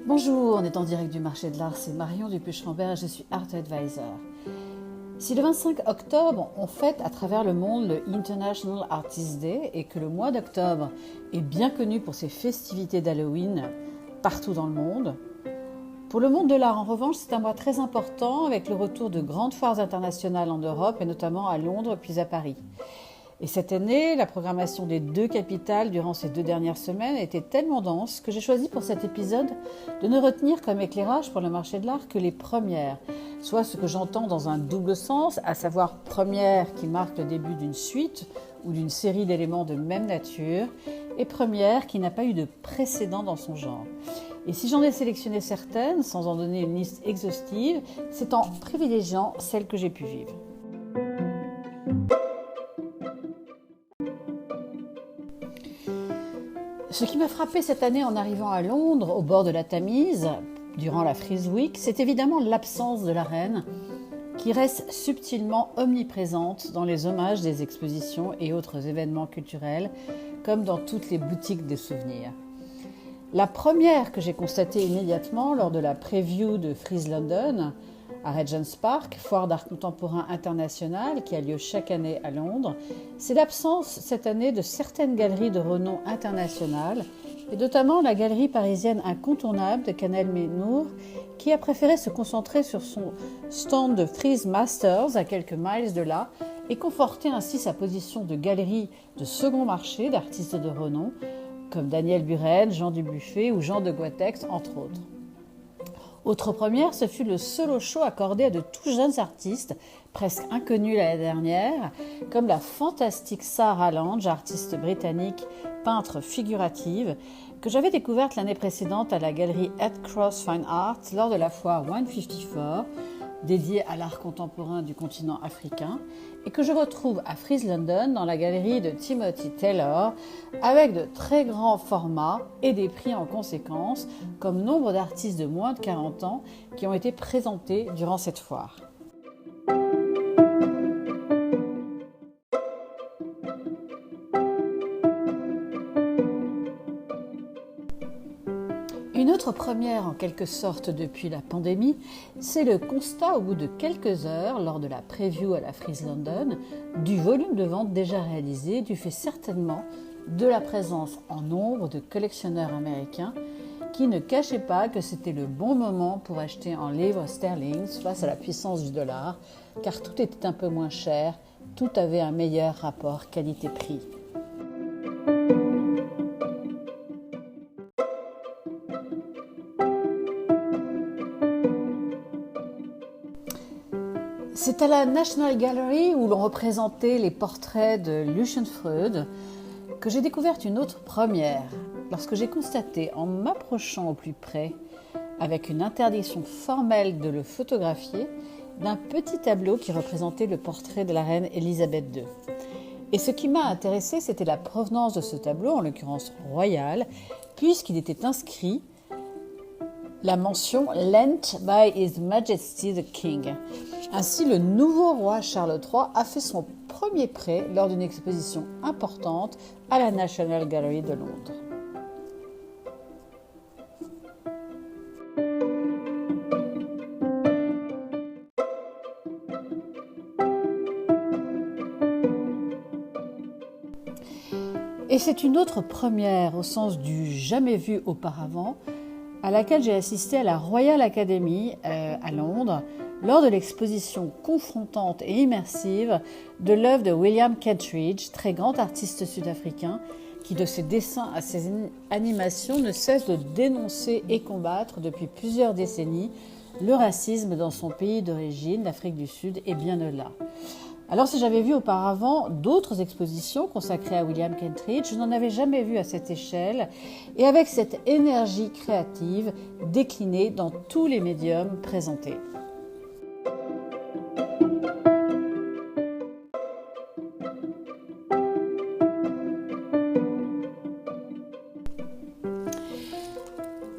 Bonjour, on est en direct du marché de l'art, c'est Marion Dupuy-Chambert et je suis Art Advisor. Si le 25 octobre, on fête à travers le monde le International Artist Day et que le mois d'octobre est bien connu pour ses festivités d'Halloween partout dans le monde, pour le monde de l'art, en revanche, c'est un mois très important avec le retour de grandes foires internationales en Europe et notamment à Londres puis à Paris. Et cette année, la programmation des deux capitales durant ces 2 dernières semaines était tellement dense que j'ai choisi pour cet épisode de ne retenir comme éclairage pour le marché de l'art que les premières, soit ce que j'entends dans un double sens, à savoir première qui marque le début d'une suite ou d'une série d'éléments de même nature, et première qui n'a pas eu de précédent dans son genre. Et si j'en ai sélectionné certaines, sans en donner une liste exhaustive, c'est en privilégiant celles que j'ai pu vivre. Ce qui m'a frappé cette année en arrivant à Londres, au bord de la Tamise, durant la Frieze Week, c'est évidemment l'absence de la reine, qui reste subtilement omniprésente dans les hommages des expositions et autres événements culturels, comme dans toutes les boutiques de souvenirs. La première que j'ai constatée immédiatement lors de la preview de Frieze London, à Regent's Park, foire d'art contemporain internationale qui a lieu chaque année à Londres, c'est l'absence cette année de certaines galeries de renom international, et notamment la galerie parisienne incontournable de Canal Ménour, qui a préféré se concentrer sur son stand de Frieze Masters à quelques miles de là, et conforter ainsi sa position de galerie de second marché d'artistes de renom, comme Daniel Buren, Jean Dubuffet ou Jean de Goitex, entre autres. Autre première, ce fut le solo show accordé à de tout jeunes artistes, presque inconnus l'année dernière, comme la fantastique Sarah Lange, artiste britannique, peintre figurative, que j'avais découverte l'année précédente à la galerie Ed Cross Fine Art lors de la foire 154, dédiée à l'art contemporain du continent africain, et que je retrouve à Frieze London dans la galerie de Timothy Taylor, avec de très grands formats et des prix en conséquence, comme nombre d'artistes de moins de 40 ans qui ont été présentés durant cette foire. Une autre première en quelque sorte depuis la pandémie, c'est le constat au bout de quelques heures lors de la preview à la Frieze London du volume de vente déjà réalisé du fait certainement de la présence en nombre de collectionneurs américains qui ne cachaient pas que c'était le bon moment pour acheter en livres sterling face à la puissance du dollar, car tout était un peu moins cher, tout avait un meilleur rapport qualité-prix. C'est à la National Gallery où l'on représentait les portraits de Lucian Freud que j'ai découvert une autre première lorsque j'ai constaté en m'approchant au plus près, avec une interdiction formelle de le photographier, d'un petit tableau qui représentait le portrait de la reine Elisabeth II. Et ce qui m'a intéressé, c'était la provenance de ce tableau, en l'occurrence royal, puisqu'il était inscrit la mention « Lent by His Majesty the King ». Ainsi, le nouveau roi Charles III a fait son premier prêt lors d'une exposition importante à la National Gallery de Londres. Et c'est une autre première, au sens du jamais vu auparavant, à laquelle j'ai assisté à la Royal Academy à Londres, lors de l'exposition confrontante et immersive de l'œuvre de William Kentridge, très grand artiste sud-africain, qui de ses dessins à ses animations ne cesse de dénoncer et combattre depuis plusieurs décennies le racisme dans son pays d'origine, l'Afrique du Sud, et bien au-delà. Alors si j'avais vu auparavant d'autres expositions consacrées à William Kentridge, je n'en avais jamais vu à cette échelle et avec cette énergie créative déclinée dans tous les médiums présentés.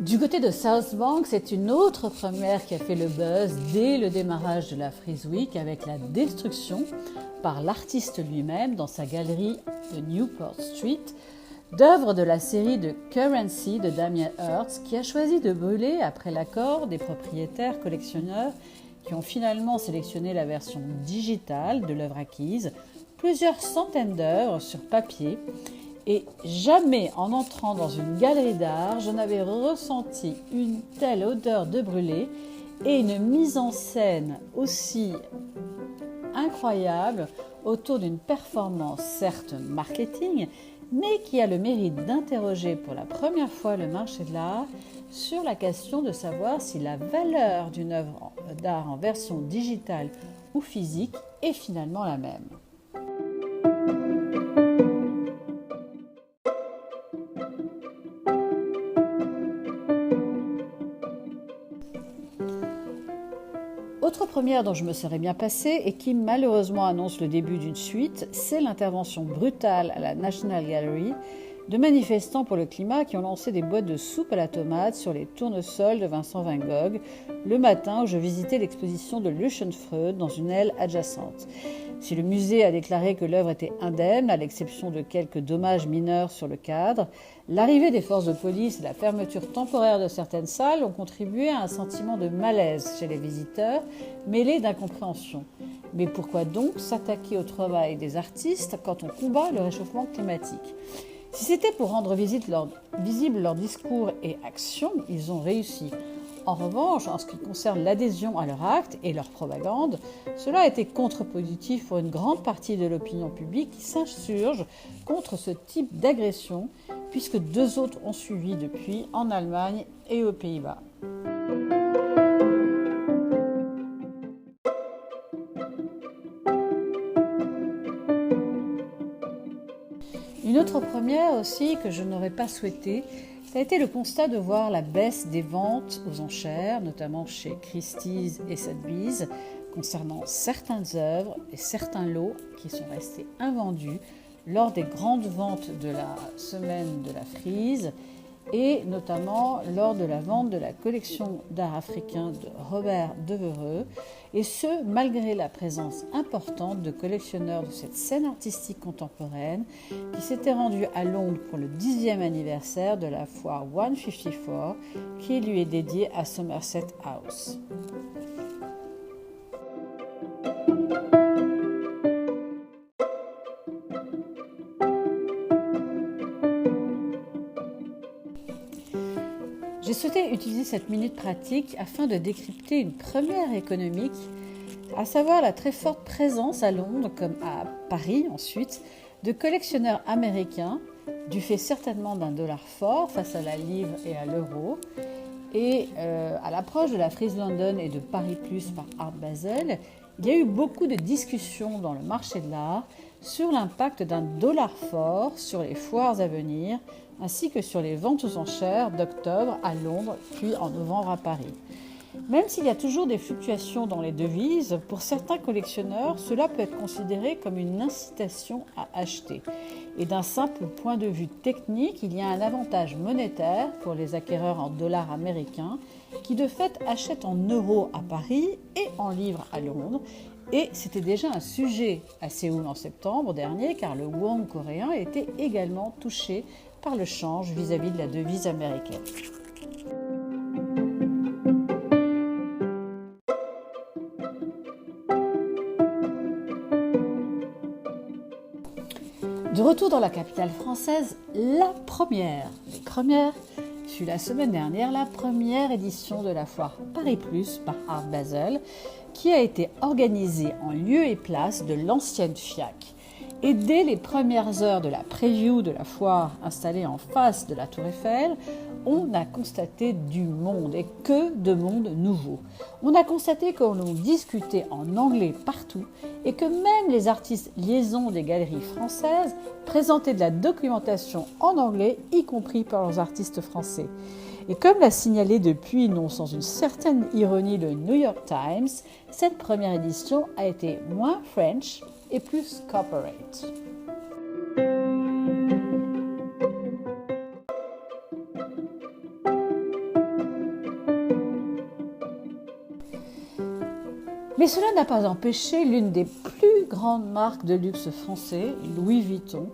Du côté de South Bank, c'est une autre première qui a fait le buzz dès le démarrage de la Frieze Week avec la destruction par l'artiste lui-même dans sa galerie de Newport Street d'œuvres de la série de Currency de Damien Hirst, qui a choisi de brûler, après l'accord des propriétaires collectionneurs qui ont finalement sélectionné la version digitale de l'œuvre acquise, plusieurs centaines d'œuvres sur papier. Et jamais en entrant dans une galerie d'art, je n'avais ressenti une telle odeur de brûlé et une mise en scène aussi incroyable autour d'une performance certes marketing, mais qui a le mérite d'interroger pour la première fois le marché de l'art sur la question de savoir si la valeur d'une œuvre d'art en version digitale ou physique est finalement la même. Autre première dont je me serais bien passée et qui malheureusement annonce le début d'une suite, c'est l'intervention brutale à la National Gallery de manifestants pour le climat qui ont lancé des boîtes de soupe à la tomate sur les tournesols de Vincent Van Gogh le matin où je visitais l'exposition de Lucian-Freud dans une aile adjacente. Si le musée a déclaré que l'œuvre était indemne, à l'exception de quelques dommages mineurs sur le cadre, l'arrivée des forces de police et la fermeture temporaire de certaines salles ont contribué à un sentiment de malaise chez les visiteurs, mêlé d'incompréhension. Mais pourquoi donc s'attaquer au travail des artistes quand on combat le réchauffement climatique ? Si c'était pour rendre visibles leurs discours et actions, ils ont réussi. En revanche, en ce qui concerne l'adhésion à leur acte et leur propagande, cela a été contre-productif pour une grande partie de l'opinion publique qui s'insurge contre ce type d'agression, puisque 2 autres ont suivi depuis en Allemagne et aux Pays-Bas. Une autre première aussi que je n'aurais pas souhaité, ça a été le constat de voir la baisse des ventes aux enchères, notamment chez Christie's et Sotheby's, concernant certaines œuvres et certains lots qui sont restés invendus lors des grandes ventes de la semaine de la frise et notamment lors de la vente de la collection d'art africain de Robert Devereux, et ce, malgré la présence importante de collectionneurs de cette scène artistique contemporaine qui s'étaient rendus à Londres pour le 10e anniversaire de la foire 154 qui lui est dédiée à Somerset House. J'ai souhaité utiliser cette minute pratique afin de décrypter une première économique, à savoir la très forte présence à Londres, comme à Paris ensuite, de collectionneurs américains, du fait certainement d'un dollar fort face à la livre et à l'euro. Et à l'approche de la Frise London et de Paris Plus par Art Basel, il y a eu beaucoup de discussions dans le marché de l'art sur l'impact d'un dollar fort sur les foires à venir, ainsi que sur les ventes aux enchères d'octobre à Londres, puis en novembre à Paris. Même s'il y a toujours des fluctuations dans les devises, pour certains collectionneurs, cela peut être considéré comme une incitation à acheter. Et d'un simple point de vue technique, il y a un avantage monétaire pour les acquéreurs en dollars américains qui de fait achètent en euros à Paris et en livres à Londres. Et c'était déjà un sujet à Séoul en septembre dernier, car le won coréen était également touché par le change vis-à-vis de la devise américaine. De retour dans la capitale française, la première fut la semaine dernière la première édition de la foire Paris Plus par Art Basel, qui a été organisée en lieu et place de l'ancienne FIAC. Et dès les premières heures de la preview de la foire installée en face de la Tour Eiffel, on a constaté du monde, et que de monde nouveau. On a constaté qu'on discutait en anglais partout et que même les artistes liaisons des galeries françaises présentaient de la documentation en anglais, y compris par leurs artistes français. Et comme l'a signalé depuis, non sans une certaine ironie, le New York Times, cette première édition a été moins French et plus corporate. Mais cela n'a pas empêché l'une des plus plus grande marque de luxe français, Louis Vuitton,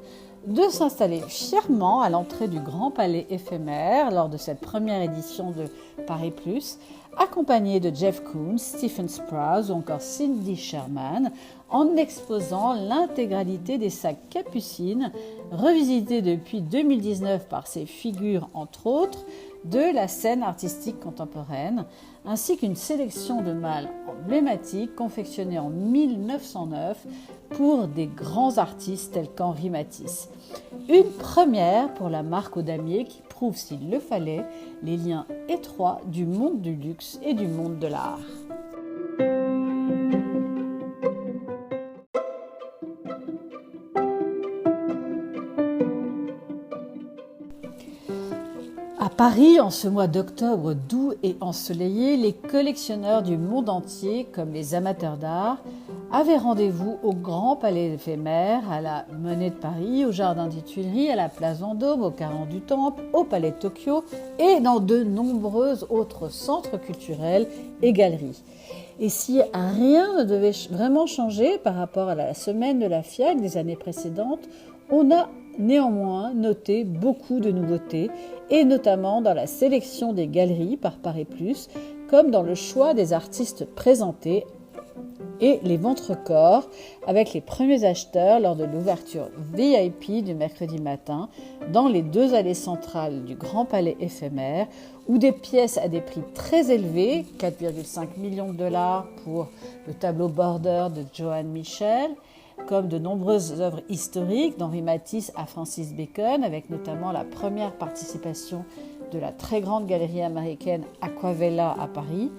de s'installer fièrement à l'entrée du Grand Palais éphémère lors de cette première édition de Paris Plus, accompagné de Jeff Koons, Stephen Sprouse ou encore Cindy Sherman, en exposant l'intégralité des sacs Capucines, revisités depuis 2019 par ses figures entre autres de la scène artistique contemporaine, ainsi qu'une sélection de malles emblématiques confectionnées en 1909 pour des grands artistes tels qu'Henri Matisse. Une première pour la marque au damier qui prouve, s'il le fallait, les liens étroits du monde du luxe et du monde de l'art. À Paris, en ce mois d'octobre doux et ensoleillé, les collectionneurs du monde entier, comme les amateurs d'art, avaient rendez-vous au Grand Palais éphémère, à la Monnaie de Paris, au Jardin des Tuileries, à la Place Vendôme, au Carreau du Temple, au Palais de Tokyo et dans de nombreux autres centres culturels et galeries. Et si rien ne devait vraiment changer par rapport à la semaine de la FIAC des années précédentes, on a néanmoins noté beaucoup de nouveautés, et notamment dans la sélection des galeries par Paris Plus, comme dans le choix des artistes présentés et les ventes records, avec les premiers acheteurs lors de l'ouverture VIP du mercredi matin dans les 2 allées centrales du Grand Palais éphémère, où des pièces à des prix très élevés, 4,5 millions de dollars pour le tableau Border de Joan Michel, comme de nombreuses œuvres historiques d'Henri Matisse à Francis Bacon, avec notamment la première participation de la très grande galerie américaine Aquavella à Paris,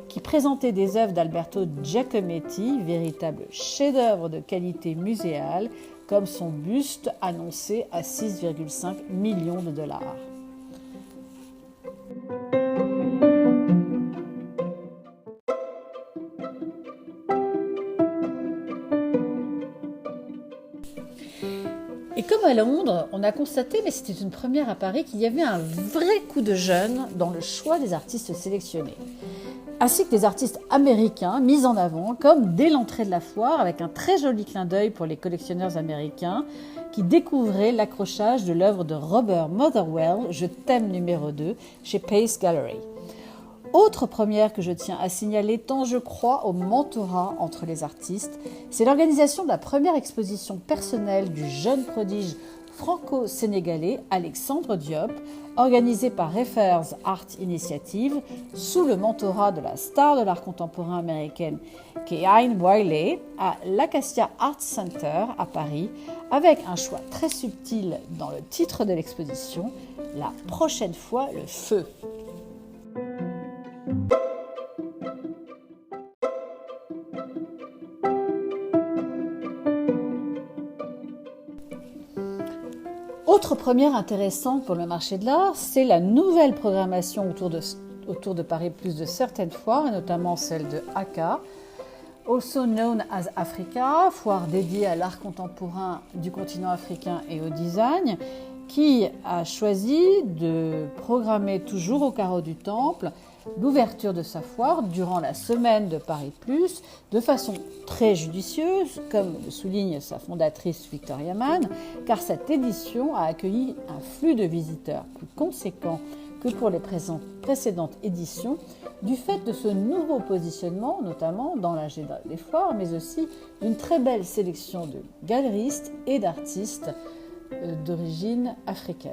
qui présentait des œuvres d'Alberto Giacometti, véritable chef-d'œuvre de qualité muséale, comme son buste annoncé à 6,5 millions de dollars. Et comme à Londres, on a constaté, mais c'était une première à Paris, qu'il y avait un vrai coup de jeune dans le choix des artistes sélectionnés, ainsi que des artistes américains mis en avant, comme dès l'entrée de la foire, avec un très joli clin d'œil pour les collectionneurs américains qui découvraient l'accrochage de l'œuvre de Robert Motherwell, Je t'aime numéro 2, chez Pace Gallery. Autre première que je tiens à signaler, tant je crois au mentorat entre les artistes, c'est l'organisation de la première exposition personnelle du jeune prodige franco-sénégalais Alexandre Diop, organisée par Refers Art Initiative, sous le mentorat de la star de l'art contemporain américaine Keane Wiley, à l'Acacia Art Center à Paris, avec un choix très subtil dans le titre de l'exposition, La prochaine fois le feu. Autre première intéressante pour le marché de l'art, c'est la nouvelle programmation autour de Paris Plus de certaines foires, et notamment celle de ACA, also known as Africa, foire dédiée à l'art contemporain du continent africain et au design, qui a choisi de programmer toujours au Carreau du Temple l'ouverture de sa foire durant la semaine de Paris Plus, de façon très judicieuse, comme le souligne sa fondatrice Victoria Mann, car cette édition a accueilli un flux de visiteurs plus conséquent que pour les précédentes éditions, du fait de ce nouveau positionnement, notamment dans l'agenda des foires, mais aussi d'une très belle sélection de galeristes et d'artistes d'origine africaine.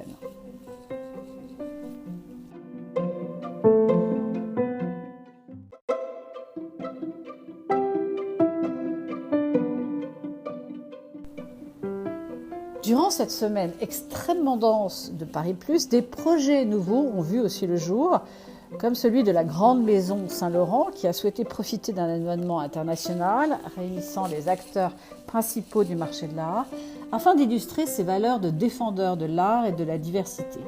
Durant cette semaine extrêmement dense de Paris Plus, des projets nouveaux ont vu aussi le jour, comme celui de la Grande Maison Saint-Laurent qui a souhaité profiter d'un événement international réunissant les acteurs principaux du marché de l'art afin d'illustrer ses valeurs de défendeur de l'art et de la diversité.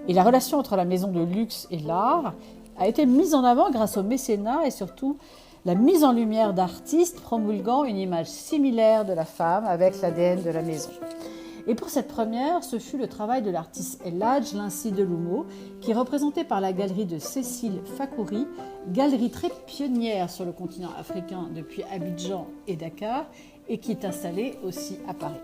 Et la relation entre la maison de luxe et l'art a été mise en avant grâce au mécénat et surtout la mise en lumière d'artistes promulguant une image similaire de la femme avec l'ADN de la maison. Et pour cette première, ce fut le travail de l'artiste El Hadj Lincy Delumeau, qui est représenté par la galerie de Cécile Fakouri, galerie très pionnière sur le continent africain depuis Abidjan et Dakar, et qui est installé aussi à Paris.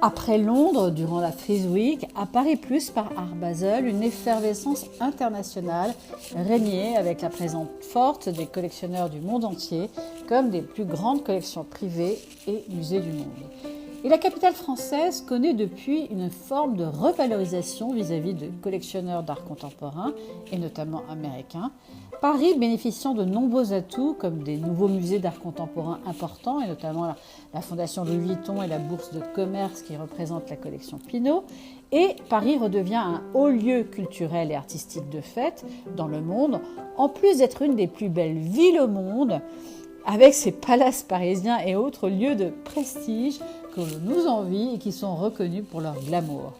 Après Londres, durant la Frieze Week, apparaît plus par Art Basel une effervescence internationale régnée avec la présence forte des collectionneurs du monde entier, comme des plus grandes collections privées et musées du monde. Et la capitale française connaît depuis une forme de revalorisation vis-à-vis de collectionneurs d'art contemporain, et notamment américains. Paris bénéficiant de nombreux atouts comme des nouveaux musées d'art contemporain importants, et notamment la Fondation Louis Vuitton et la Bourse de commerce qui représente la collection Pinault. Et Paris redevient un haut lieu culturel et artistique de fête dans le monde, en plus d'être une des plus belles villes au monde, avec ses palaces parisiens et autres lieux de prestige que l'on nous envie et qui sont reconnus pour leur glamour.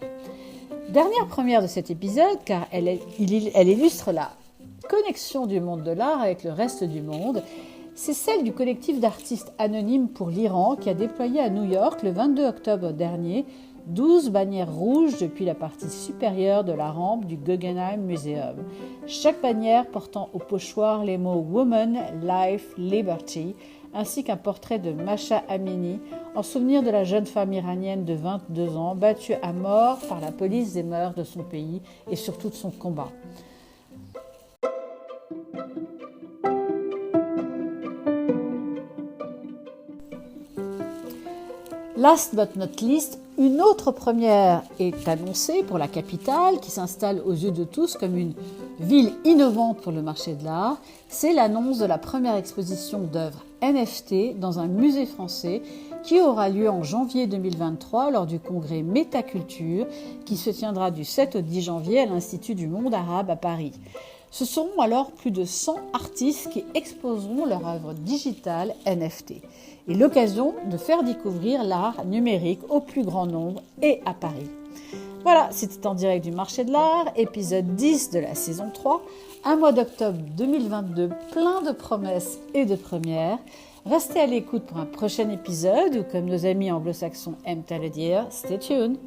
Dernière première de cet épisode, car elle illustre la connexion du monde de l'art avec le reste du monde, c'est celle du collectif d'artistes anonymes pour l'Iran qui a déployé à New York le 22 octobre dernier 12 bannières rouges depuis la partie supérieure de la rampe du Guggenheim Museum. Chaque bannière portant au pochoir les mots « Woman, Life, Liberty » ainsi qu'un portrait de Masha Amini en souvenir de la jeune femme iranienne de 22 ans battue à mort par la police des mœurs de son pays et surtout de son combat. Last but not least, une autre première est annoncée pour la capitale qui s'installe aux yeux de tous comme une ville innovante pour le marché de l'art. C'est l'annonce de la première exposition d'œuvres NFT dans un musée français qui aura lieu en janvier 2023 lors du congrès Métaculture qui se tiendra du 7 au 10 janvier à l'Institut du monde arabe à Paris. Ce seront alors plus de 100 artistes qui exposeront leurs œuvres digitales NFT et l'occasion de faire découvrir l'art numérique au plus grand nombre et à Paris. Voilà, c'était en direct du marché de l'art, épisode 10 de la saison 3, un mois d'octobre 2022 plein de promesses et de premières. Restez à l'écoute pour un prochain épisode ou comme nos amis anglo-saxons aiment à le dire, stay tuned.